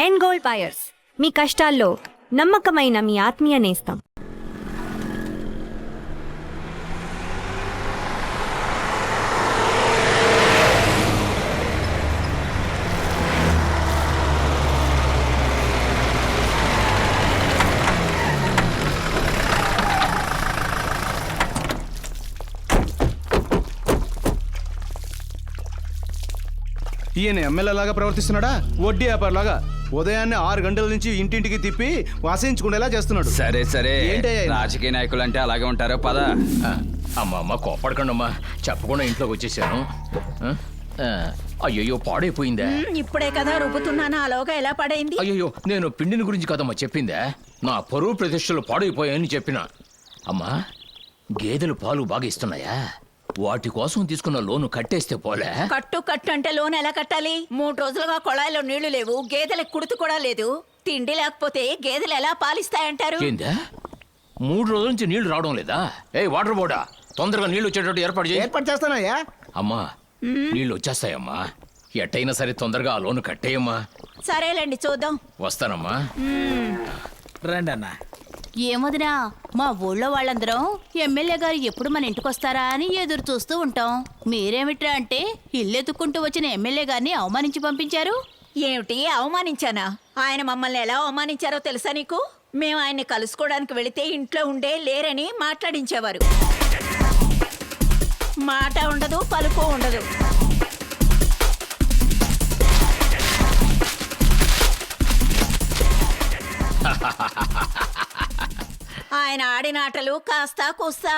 End gold buyers, మీ కష్టాల్లో నమ్మకమైన మీ ఆత్మీయ నేస్తం. ఈయన ఎమ్మెల్యేలాగా ప్రవర్తిస్తున్నాడా? వడ్డీ వ్యాపారలాగా ఉదయాన్నే 6 గంటల నుంచి ఇంటింటికి తిప్పి వాసించుకునేలా చేస్తున్నాడు. సరే సరే, ఏంటయ్యా ఇది? రాజకీయ నాయకులు అంటే అలాగే ఉంటారో పద. అమ్మ కోపడకండి అమ్మా, చెప్పకుండా ఇంట్లోకి వచ్చేసాను. అయ్యయ్యో పాడైపోయిందా? ఇప్పుడే కదా రుబ్బుతున్నాను, అలోగా ఎలా పడైంది? అయ్యయ్యో నేను పిండిని గురించి కదమ్మా చెప్పిందా, నా పరువు ప్రతిష్టలు పాడైపోయాయని చెప్పిన. అమ్మా గేదెలు పాలు బాగా ఇస్తున్నాయా? వాటి కోసం తీసుకున్న లోను కట్టేస్తే పోలే? కట్టు అంటే లోన్ ఎలా కట్టాలి? 3 రోజులుగా కొళాయిలో నీళ్లు లేవు, గేదెలకు కుడుతు కూడా లేదు. తిండి లేకపోతే గేదెలు ఎలా పాలిస్తాయంటారు? ఏందా 3 రోజుల నుంచి నీళ్లు రావడం లేదా? వాటర్ బోర్డా, తొందరగా నీళ్లు వచ్చేటట్టు ఏర్పాటు చేస్తానయ్యా. అమ్మా నీళ్లు వచ్చేస్తాయమ్మా, ఎట్టయినా సరే తొందరగా ఆ లోను కట్టేయమ్మా. సరేలేండి, చూద్దాం. వస్తానమ్మా. రండి అన్న. ఏమొదినా, మా ఊళ్ళో వాళ్ళందరం ఎమ్మెల్యే గారు ఎప్పుడు మన ఇంటికొస్తారా అని ఎదురు చూస్తూ ఉంటాం. మీరేమిట్రా అంటే ఇల్లెత్తుకుంటూ వచ్చిన ఎమ్మెల్యే గారిని అవమానించి పంపించారు. ఏమిటి అవమానించానా? ఆయన మమ్మల్ని ఎలా అవమానించారో తెలుసా నీకు? మేము ఆయన్ని కలుసుకోవడానికి వెళితే ఇంట్లో ఉండే లేరని మాట్లాడించేవారు. మాట ఉండదు, పలుకు ఉండదు. ఆయన ఆడిన ఆటలు కాస్తా కూస్తా.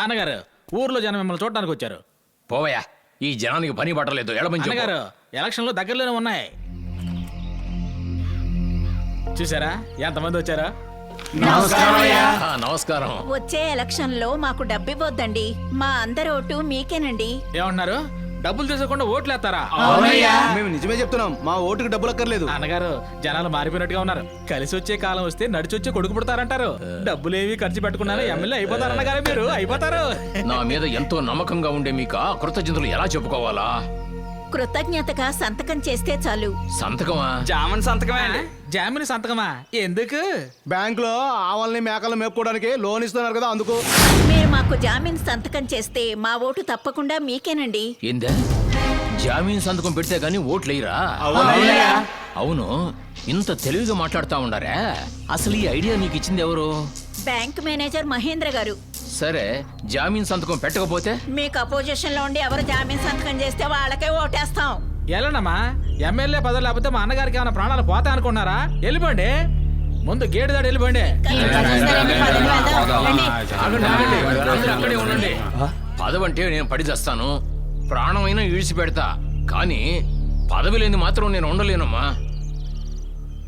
అన్నగారు, ఊర్లో జనం మిమ్మల్ని చూడడానికి వచ్చారు. పోవయ్యా, ఈ జనానికి పని పట్టలేదు. అన్నగారు, ఎలక్షన్లు దగ్గరలోనే ఉన్నాయి. చూసారా ఎంతమంది వచ్చారా? నమస్కారం. వచ్చే ఎలక్షన్ లో మాకు డబ్బివ్వద్దండి, మా అందరి ఓటు మీకేనండి. ఏమంటున్నారు? డబ్బులు తీసుకోకుండా ఓట్లేస్తారా? మేము నిజమే చెప్తున్నాం, మా ఓటుకు డబ్బులు అక్కర్లేదు. అన్నగారు, జనాలు మారిపోయినట్టుగా ఉన్నారు. కలిసి వచ్చే కాలం వస్తే నడిచి వచ్చే కొడుకు పుడతారంటారు. డబ్బులేవి ఖర్చు పెట్టుకున్నారో ఎమ్మెల్యే అయిపోతారు. అన్నగారు మీరు అయిపోతారు. నా మీద ఎంతో నమ్మకంగా ఉండే మీకు కృతజ్ఞతలు ఎలా చెప్పుకోవాలా? కృతజ్ఞతగా సంతకం చేస్తే చాలు. సంతకమా? జామన్ సంతకమే. జామీన్ సంతకమా? ఎందుకు? బ్యాంక్ లో ఆవుల్ని మేకలు మేపుకోవడానికి లోన్ ఇస్తున్నారు కదా, అందుకు. మీరు మాకు జామీన్ సంతకం చేస్తే మా ఓటు తప్పకుండా మీకేనండి. ఏందా జామీన్ సంతకం పెడితే గానీ ఓట్లేయరా? అవును, ఇంత తెలివిగా మాట్లాడుతా ఉండారా? అసలు ఈ ఐడియా నీకు ఇచ్చింది ఎవరు? బ్యాంక్ మేనేజర్ మహేంద్ర గారు. సరే, జామీన్ సంతకం పెట్టకపోతే? మీకు అపోజిషన్ లో ఉండి ఎవరు జామీన్ సంతకం చేస్తే వాళ్ళకే ఓటేస్తాం. ఎలానమ్మా, ఎమ్మెల్యే పదవి లేకపోతే మా అన్నగారికి ఏమైనా ప్రాణాలు పోతాయి అనుకున్నారా? వెళ్ళిపోండి, ముందు గేటు దాడి వెళ్ళిపోండి. అక్కడే ఉండండి. పదవంటే నేను పడి చేస్తాను, ప్రాణమైనా ఈడ్చి పెడతా, కానీ పదవి లేని మాత్రం నేను ఉండలేనమ్మా.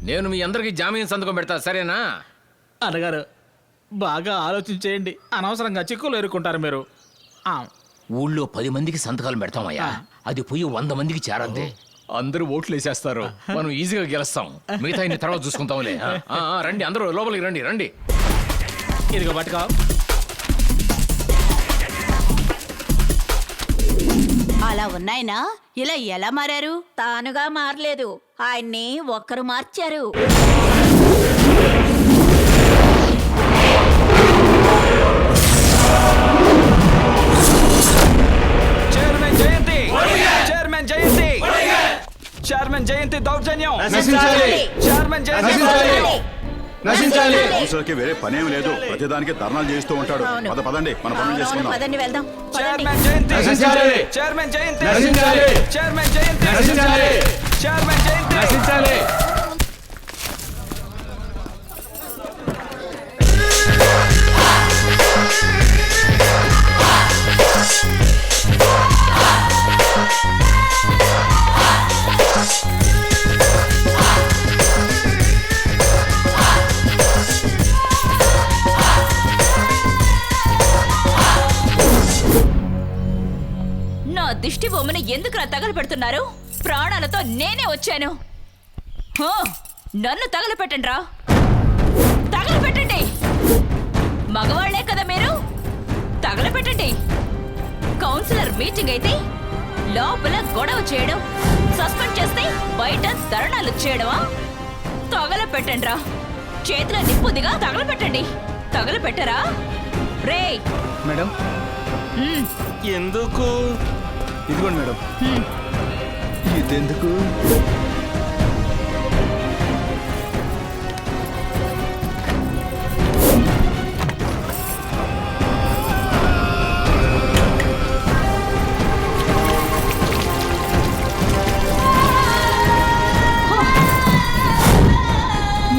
నేను మీ అందరికి జామీన్ సంతకం పెడతా, సరేనా? అన్నగారు, బాగా ఆలోచించేయండి, అనవసరంగా చిక్కులు ఎరుక్కుంటారు మీరు. ఊళ్ళో 10 మందికి సంతకాలు పెడతామయ్యా, అది పోయి 100 మందికి చేరద్దే. అందరూ ఓట్లు వేసేస్తారు, మనం ఈజీగా గెలుస్తాం. మిగతా తర్వాత చూసుకుంటాంలే. రండి, అందరూ లోపలికి రండి. రండి, ఇదిగో పట్టుకో. అలా ఉన్నాయినా ఇలా ఎలా మారారు? తానుగా మారలేదు, ఆయన్ని ఒక్కరు మార్చారు. చైర్మన్ జయంతి దౌర్జన్యం కౌన్సిలర్కి వేరే పనేం లేదు, ప్రతిదానికి ధర్నాలు చేస్తూ ఉంటాడు. పదండి, మన పనులు చేసుకుందాం. పదండి, వెళ్దాం. చైర్మన్ జయంతి చైర్మన్ జయంతి చైర్మన్ జయంతి చైర్మన్ జయంతి. దిష్టి బొమ్మని ఎందుకు తగలు పెడుతున్నారు? ప్రాణాలతో నేనే వచ్చాను. నన్ను తగలపెట్టండి రా, తగలపెట్టండి. మగవాళ్లే కదా మీరు, తగలపెట్టండి. కౌన్సిలర్ మీటింగ్ అయితే లోపల గొడవ చేయడం సస్పెండ్ చేస్తే బయట ధర్నాలు చేయడమా? తగలపెట్టండి రా. చేతిలో నిప్పుదిగా తగలపెట్టండి. తగలపెట్టరా రే? మేడం ఎందుకు? ఇదిగోండి మేడం. ఇదెందుకు?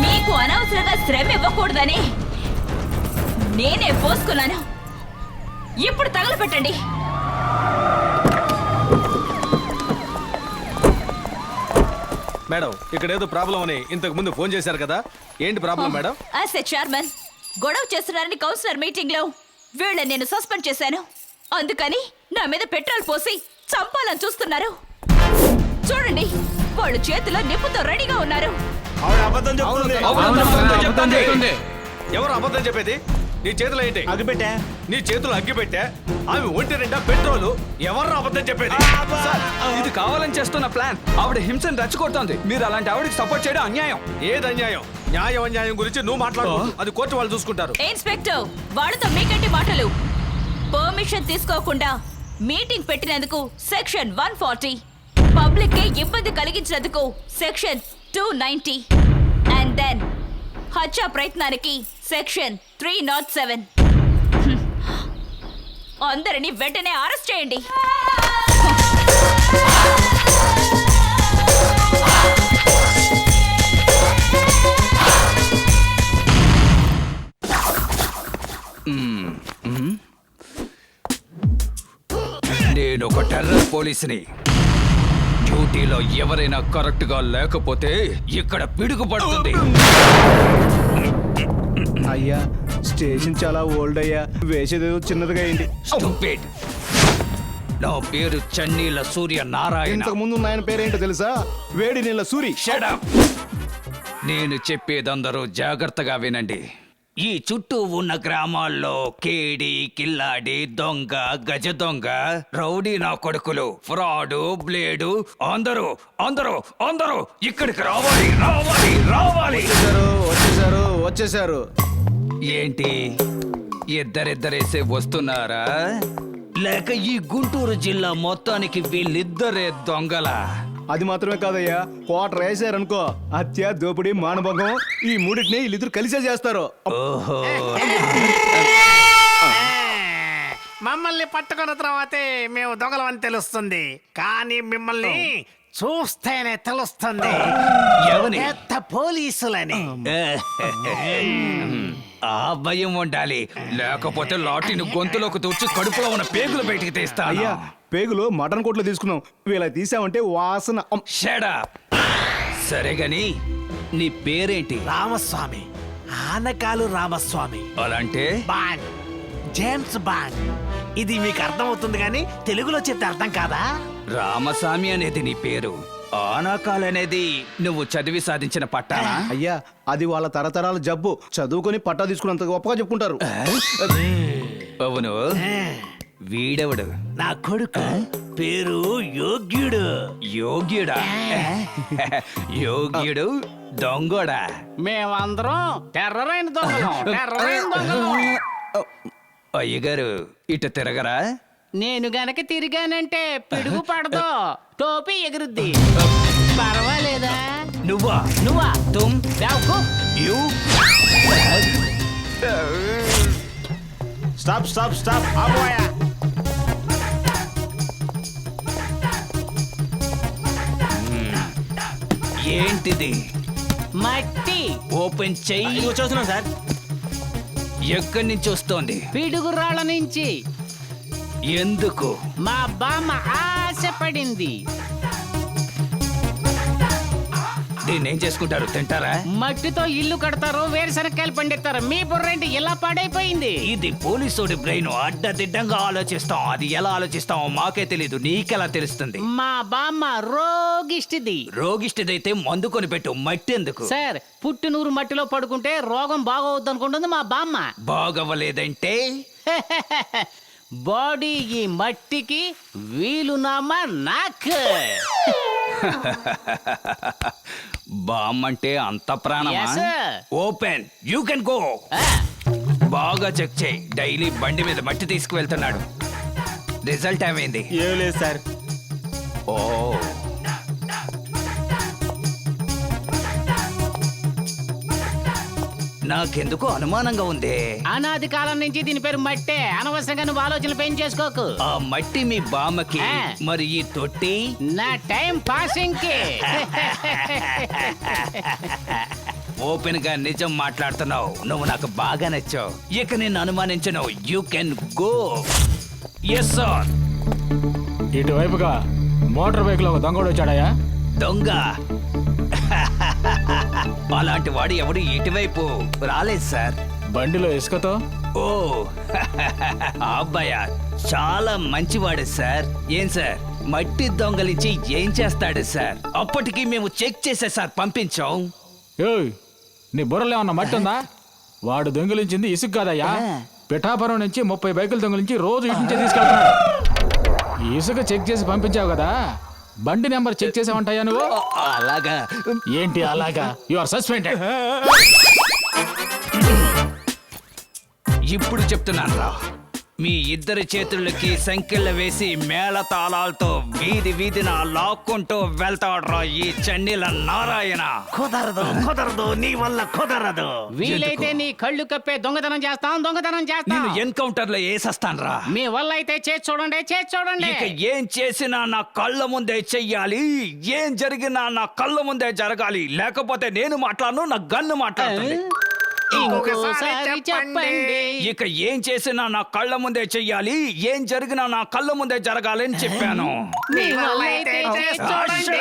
మీకు అనవసరంగా శ్రమ ఇవ్వకూడదని నేనే పోసుకున్నాను. ఇప్పుడు తగలపెట్టండి. మేడం ఇక్కడ ఏదో ప్రాబ్లం అని ఇంతకు ముందు ఫోన్ చేశారు కదా, ఏంటి problem madam? As a chairman గొడవ చేస్తున్నారని కౌన్సిలర్ మీటింగ్ లో వీళ్ళని నేను సస్పెండ్ చేశాను. అందుకని నా మీద పెట్రోల్ పోసి చంపాలని చూస్తున్నారు. చూడండి, వాళ్ళు చేతిలో నిప్పుతో రెడీగా ఉన్నారు. ఎవరు అబద్ధం చెప్పేది? నీ చేతిలో ఏంటి? అగ్గిపెట్టా. నీ చేతులు అగ్గిపెట్టా, ఆమె ఒంటి నిండా పెట్రోలు. ఎవరు అబద్ధం చెప్పేది? సార్, ఇది కావాలని చేస్తున్న ప్లాన్. ఆవిడ హింసను రెచ్చగొడుతోంది. మీరు అలాంటి ఆవిడకి సపోర్ట్ చేయడం అన్యాయం. ఏది అన్యాయం? న్యాయం అన్యాయం గురించి నువ్వు మాట్లాడు. అది కోర్టు వాళ్ళు చూసుకుంటారు. ఇన్స్పెక్టర్, వాళ్ళతో మీకంటే మాటలు. పర్మిషన్ తీసుకోకుండా మీటింగ్ పెట్టినందుకు సెక్షన్ 140, పబ్లిక్ కి ఇబ్బంది కలిగించినందుకు సెక్షన్ 290, అండ్ దెన్ హత్య ప్రయత్నానికి సెక్షన్ 307. అందరినీ వెంటనే అరెస్ట్ చేయండి. నేను ఒక టెర్రర్ పోలీసుని. డ్యూటీలో ఎవరైనా కరెక్ట్ గా లేకపోతే ఇక్కడ పిడుగు పడుతుంది. అయ్యా, స్టేషన్ చాలా ఓల్డ్ అయ్యా. వేసేది చిన్నదిగా అయింది. Stupid. నా పేరు చన్నీల సూర్య నారాయణ. ఇంతకు ముందు ఆయన పేరేంటో తెలుసా? వేడి నీళ్ళ సూరి. Shut up. నేను చెప్పేదందరూ జాగ్రత్తగా వినండి. ఈ చుట్టూ ఉన్న గ్రామాల్లో కేడి, కిల్లాడి, దొంగ, గజ దొంగ, రౌడీ నా కొడుకులు, ఫ్రాడు, బ్లేడు అందరూ అందరూ అందరూ ఇక్కడికి రావాలి రావాలి రావాలి. వచ్చేసారు వచ్చేసారు. ఏంటి, ఇద్దరిద్దరేసే వస్తున్నారా? లేక ఈ గుంటూరు జిల్లా మొత్తానికి వీళ్ళిద్దరే దొంగలా? అది మాత్రమే కాదయ్యా, కోటర్ వేసారనుకో, హత్య, దోపిడీ, మానభంగం, ఈ మూడింటిని వీళ్ళిద్దరు కలిసే చేస్తారు. ఓహో, మమ్మల్ని పట్టుకున్న తర్వాతే మేము దొంగలమని తెలుస్తుంది, కానీ మిమ్మల్ని చూస్తేనే తెలుస్తుంది ఎవని? పెద్ద పోలీసులని. ఆ భయం ఉండాలి, లేకపోతే లాఠీని గొంతులోకి తూర్చి కడుపులో ఉన్న పేగులు బయటికి తీస్తా. అయ్యా, పేగులు మటన్ కోట్లో తీసుకున్నాం, వీళ్ళ తీసామంటే వాసన. Shut up. సరే గాని నీ పేరేంటి? రామస్వామి, ఆనకాలు రామస్వామి. అలాంటే బాండ్, జేమ్స్ బాండ్. ఇది మీకు అర్థమవుతుంది కానీ తెలుగులో చెప్తే అర్థం కాదా? రామస్వామి అనేది నీ పేరు, ఆనాకాల్ అనేది నువ్వు చదివి సాధించిన పట్టానా? అయ్యా, అది వాళ్ళ తరతరాల జబ్బు. చదువుకొని పట్టా తీసుకున్నంత గొప్పగా చెప్పుకుంటారు. అవును, వీడెవడు? నా కొడుకు పేరు యోగ్యుడు. యోగ్యుడా? యోగ్యుడు దొంగోడా? మేమందరం టెర్రరైన దొంగలం. అయ్యగారు ఇటు తిరగరా? నేను గనక తిరిగానంటే పిడుగు పడదు, టోపీ ఎగురుద్ది. పర్వాలేదా? నువ్వా? నువ్వా? తుమ్ బేవకూఫ్. యు స్టాప్ స్టాప్ స్టాప్, ఆపోయా. ఏంటిది? మట్టి. ఓపెన్ చెయ్యి. చూస్తున్నాం సార్. ఎక్కడి నుంచి వస్తోంది? పిడుగురాళ్ళ నుంచి. ఎందుకు? మా బామ్మ ఆశపడింది. దీన్ని ఏం చేసుకుంటారు? తింటారా? మట్టితో ఇల్లు కడతారు, వేరుశనక్కాయలు పండిస్తారు. మీ బుర్రేంటి ఇలా పాడైపోయింది? ఇది పోలీసోడి బ్రెయిన్. అడ్డదిడ్డంగా ఆలోచిస్తాం. అది ఎలా ఆలోచిస్తామో మాకే తెలీదు, నీకెలా తెలుస్తుంది? మా బామ్మ రోగిష్టిది. రోగిష్టిదైతే మందు కొనిపెట్టు, మట్టి ఎందుకు? సార్, పుట్టినూరు మట్టిలో పడుకుంటే రోగం బాగోవద్దు అనుకుంటుంది మా బామ్మ. బాగవ్వలేదంటే బాడీ ఈ మట్టికి, వీలునామా నాకు. బామ్మంటే అంత ప్రాణమా? Open, you can go. బాగా చెక్ చేయి. డైలీ బండి మీద మట్టి తీసుకువెళ్తున్నాడు. రిజల్ట్ ఏమైంది? ఏం లేదు సార్. ఓ, నాకెందుకు అనుమానంగా ఉంది. అనాది కాలం నుంచి దీని పేరు మట్టే. అనవసరంగా నువ్వు ఆలోచనలు పెంచేసుకోకు. ఆ మట్టి మీ బామ్మకి, మరి ఈ తొట్టి నా టైం పాసింగ్ కి. ఓపెన్ గా నిజం మాట్లాడుతున్నావు. నువ్వు నాకు బాగా నచ్చావు. ఇక నేను అనుమానించను. You can go. Yes sir. ఇటువైపుగా మోటార్ బైక్ లో ఒక దొంగడు వచ్చాడయ్యా. దొంగ? అలాంటి వాడు ఎవడు ఇటువైపు రాలేదు సార్. బండిలో ఇసుకతో. ఓ, ఆ అబ్బాయా చాలా మంచివాడు సార్. ఏం సార్, మట్టి దొంగలించి ఏం చేస్తాడు సార్? అప్పటికి మేము చెక్ చేసే సార్ పంపించాం. ఏయ్, నీ బుర్రలో ఏమన్నా మట్టి ఉందా? వాడు దొంగిలించింది ఇసుక కాదయ్యా. పిఠాపురం నుంచి 30 బైకులు దొంగిలించి రోజు ఇటు నుంచే తీసుకెళ్తున్నాడు. ఈ ఇసుక చెక్ చేసి పంపించావు కదా, బండి నెంబర్ చెక్ చేసావంటాయా నువ్వు? అలాగా? ఏంటి అలాగా? You are suspended. ఇప్పుడు చెప్తున్నాను రా, మీ ఇద్దరి చేతులకి సంకెళ్ళ వేసి మేళ తాళాలతో వీధి వీధిన లాక్కుంటూ వెళ్తాడ్రా ఈ చన్నీల నారాయణ. కుదరదు కుదరదు, నీ వల్ల కుదరదు. వీలైతే నీ కళ్ళు కప్పే దొంగతనం చేస్తాం, దొంగతనం చేస్తాం. నేను ఎన్కౌంటర్ లో వేసేస్తాను రా. మీ వల్ల అయితే చేసి చూడండి, చేసి చూడండి. ఇక ఏం చేసినా నా కళ్ళ ముందే చెయ్యాలి. ఏం జరిగినా నా కళ్ళ ముందే జరగాలి. లేకపోతే నేను మాట్లాడను, నా గన్ను మాట్లాడుతుంది. ఇంకోసారి చెప్పండి. ఇక ఏం చేసినా నా కళ్ళ ముందే చెయ్యాలి. ఏం జరిగినా నా కళ్ళ ముందే జరగాలి అని చెప్పాను. మీ వల్ల అయితే చేసి చూడండి.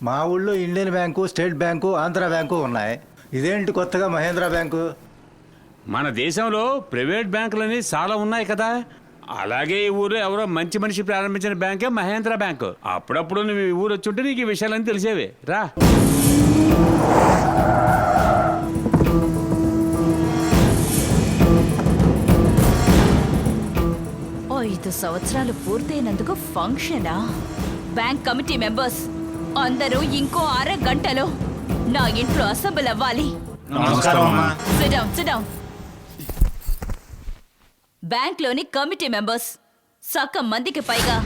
మా ఊళ్ళో Indian bank, state bank, Andhra bank ఉన్నాయి. ఇదేంటి కొత్తగా మహేంద్ర బ్యాంకు? మన దేశంలో ప్రైవేట్ బ్యాంకులని చాలా ఉన్నాయి కదా. అలాగే ఈ ఊరు ఎవరో మంచి మనిషి ప్రారంభించిన బ్యాంకే మహేంద్ర బ్యాంకు. అప్పుడప్పుడు నువ్వు ఈ ఊరు వచ్చుంటే నీకు ఈ విషయాలన్నీ తెలిసేవి. రా. 5 సంవత్సరాలు పూర్తయినందుకు ఫంక్షనా? బ్యాంక్ కమిటీ మెంబర్స్ అందరూ ఇంకో అరగంటలో నా ఇంట్లో అసెంబ్లీ అవ్వాలి. Sit down, sit down. Bank లోని కమిటీ మెంబర్స్ సగం మందికి పైగా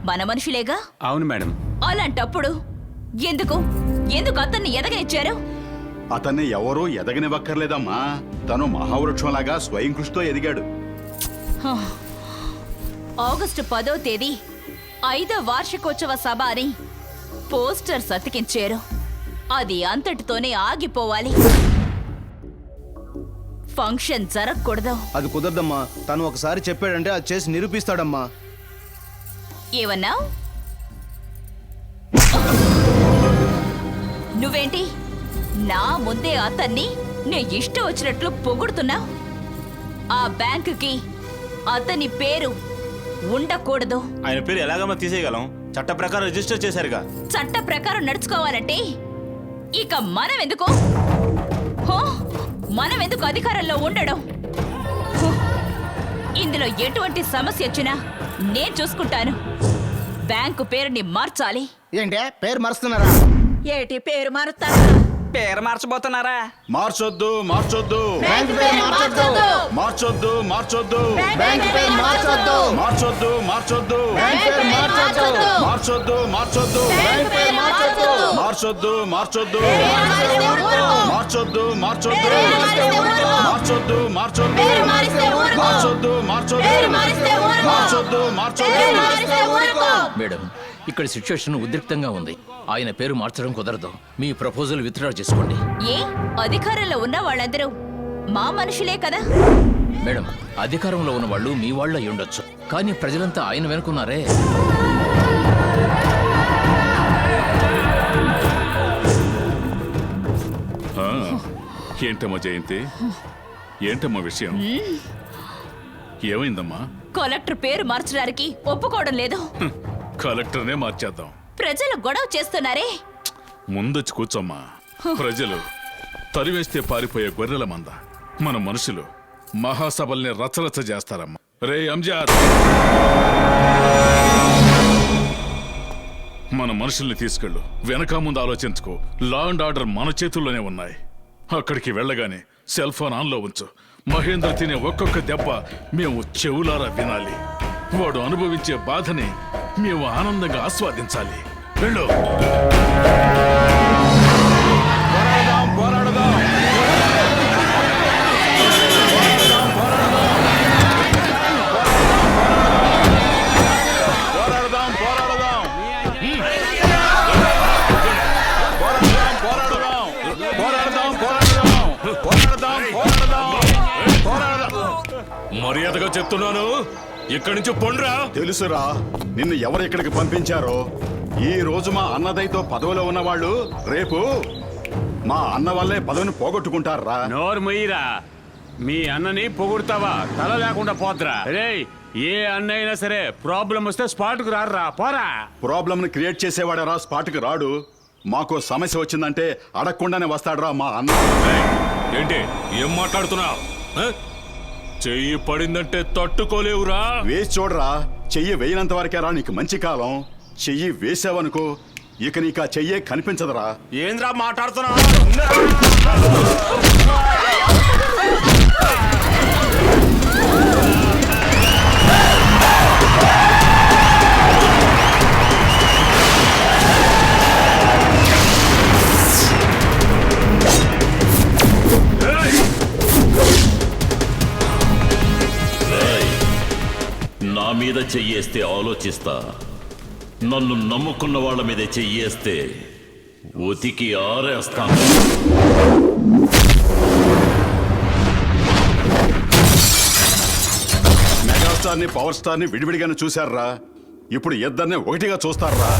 మన మనుషులేగా? అవును మేడం. అలాంటప్పుడు ఎందుకు ఎందుకు అతన్ని ఎదగనిచ్చారు? అతన్ని ఎవరూ ఎదగనివ్వక్కర్లేదమ్మా. తను మహావృక్షంలాగా స్వయం కృషితో ఎదిగాడు. ఆగస్టు 10వ తేదీ 5వ వార్షికోత్సవ సభ అని పోస్టర్స్ అతికించారు. అది అంతటితోనే ఆగిపోవాలి. ఫంక్షన్ జరగకూడదు. అది కుదరదమ్మా. తను ఒకసారి చెప్పాడంటే అది చేసి నిరూపిస్తాడమ్మా. ఏమన్నా? నువ్వేంటి నా ముందే అతన్ని నే ఇష్టం వచ్చినట్లు పొగుడుతున్నా? ఆ బ్యాంకుకి అతని పేరు ఉండకూడదు. ఆయన పేరు ఎలాగమ్మా తీసేయగలం? చట్ట ప్రకారం రిజిస్టర్ చేశారుగా. చట్ట ప్రకారం నడుచుకోవాలంటే ఇక మనం ఎందుకు అధికారంలో ఉండడం? ఇందులో ఎటువంటి సమస్య వచ్చినా నేను చూసుకుంటాను. బ్యాంకు పేరుని మార్చాలి. ఏంటే పేరు మారుస్తున్నారా? ఏటి పేరు మారుతారా? పేరు మార్చబోతున్నారా? మార్చొద్దు, మార్చొద్దు, మార్చొద్దు, మార్చొద్దు, మార్చొద్దు, మార్చొద్దు, మార్చొద్దు, మార్చొద్దు, మార్చొద్దు, మార్చొద్దు, మార్చొద్దు, మార్చొద్దు, మార్చొద్దు, మార్చొద్దు, మార్చొద్దు, మార్చొద్దు, మార్చొద్దు. మేడం, ఇక్కడ సిచ్యువేషన్ ఉద్రిక్తంగా ఉంది. ఆయన పేరు మార్చడం కుదరదు. మీ ప్రపోజల్ విత్డ్రా చేసుకోండి. ఏ అధికారంలో ఉన్న వాళ్ళందరూ మా మనుషులే కదా? మేడం, అధికారంలో ఉన్న వాళ్ళు మీ వాళ్ళు అయి ఉండొచ్చు, కానీ ప్రజలంతా ఆయన వెనుకున్నారే. ఏంటమ్మా జయంతి? ఏంటమ్మా విషయం? ఏమైందమ్మా? కలెక్టర్ పేరు మార్చడానికి ఒప్పుకోవడం లేదు. కలెక్టర్నే మార్చేద్దాం. ప్రజలు గొడవ చేస్తున్నారే. ముందొచ్చి కూర్చోమ్మా. ప్రజలు తరివేస్తే పారిపోయే గొర్రెల మంద. మన మనుషులు మహాసభల్ని రచరచ చేస్తారమ్మా. రే అంజాద్, మన మనుషుల్ని తీసుకెళ్ళు. వెనక ముందు ఆలోచించుకో. లా అండ్ ఆర్డర్ మన చేతుల్లోనే ఉన్నాయి. అక్కడికి వెళ్ళగానే సెల్ ఫోన్ ఆన్లో ఉంచు. మహేంద్ర తినే ఒక్కొక్క దెబ్బ మేము చెవులారా వినాలి. వాడు అనుభవించే బాధని మేము ఆనందంగా ఆస్వాదించాలి. వెళ్ళు. మర్యాదగా చెప్తున్నాను, ఇక్కడి నుంచి పొండ్రా. తెలుసురా నిన్ను ఎవరు ఇక్కడికి పంపించారో. ఈ రోజు మా అన్నదైతో పదవిలో ఉన్నవాళ్ళు రేపు మా అన్న వల్లే పదవిని పోగొట్టుకుంటారా. నోరు మొయ్యిరా. మీ అన్నని పొగుడుతావా? తల లేకుండా పోద్రా. రే, ఏ అన్న అయినా సరే ప్రాబ్లం వస్తే స్పాట్కు రారా. పోరా. ప్రాబ్లం ని క్రియేట్ చేసేవాడరా స్పాట్కి రాడు. మాకు సమస్య వచ్చిందంటే అడగకుండానే వస్తాడురా మా అన్న. ఏంటి ఏం మాట్లాడుతున్నావు? చెయ్యి పడిందంటే తట్టుకోలేవురా. వేసి చూడరా. చెయ్యి వేయనంత వరకేరా నీకు మంచి కాలం. చెయ్యి వేసావనుకో ఇక నీకు ఆ చెయ్యే కనిపించదురా. ఏంద్రా మాట్లాడుతున్నా? నా మీద చెయ్యేస్తే ఆలోచిస్తా. నన్ను నమ్ముకున్న వాళ్ళ మీద చెయ్యేస్తే ఉతికి ఆరేస్తాను. మెగాస్టార్ ని పవర్ స్టార్ ని విడివిడిగానే చూశారా. ఇప్పుడు ఇద్దరిని ఒకటిగా చూస్తారా.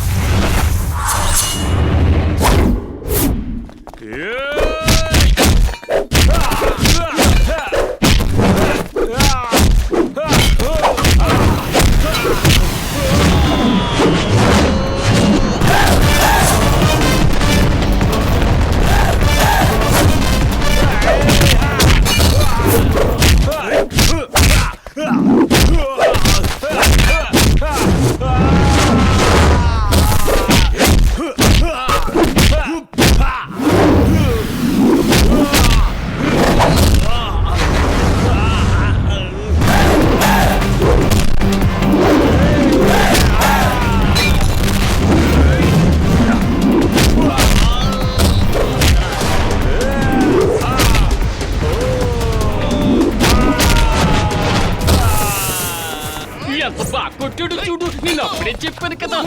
చూడు, నేను అప్పుడే చెప్పాను కదా.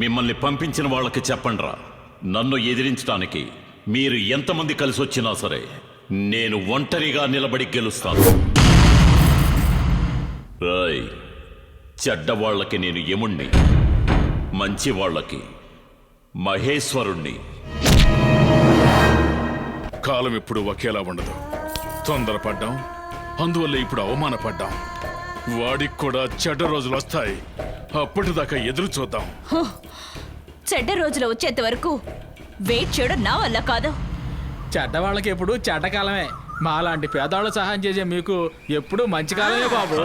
మిమ్మల్ని పంపించిన వాళ్ళకి చెప్పండ్రా. నన్ను ఎదిరించడానికి మీరు ఎంతమంది కలిసి వచ్చినా సరే నేను ఒంటరిగా నిలబడి గెలుస్తాను. రాయ్ చెడ్డవాళ్లకి నేను యముణ్ణి, మంచి వాళ్ళకి మహేశ్వరుణ్ణి. కాలం ఇప్పుడు ఒకేలా ఉండదు. తొందరపడ్డాం, అందువల్ల ఇప్పుడు అవమానపడ్డాం. వాడికి కూడా చెడ్డ రోజులు వస్తాయి. అప్పటిదాకా ఎదురు చూద్దాం. చెడ్డ రోజులు వచ్చేంత వరకు వెయిట్ చేయడం నా వల్ల కాదు. చెడ్డ వాళ్ళకి ఎప్పుడు చెడ్డ కాలమే. మా లాంటి పేదవాళ్ళు సహాయం చేసే మీకు ఎప్పుడు మంచి కాలమే బాబు.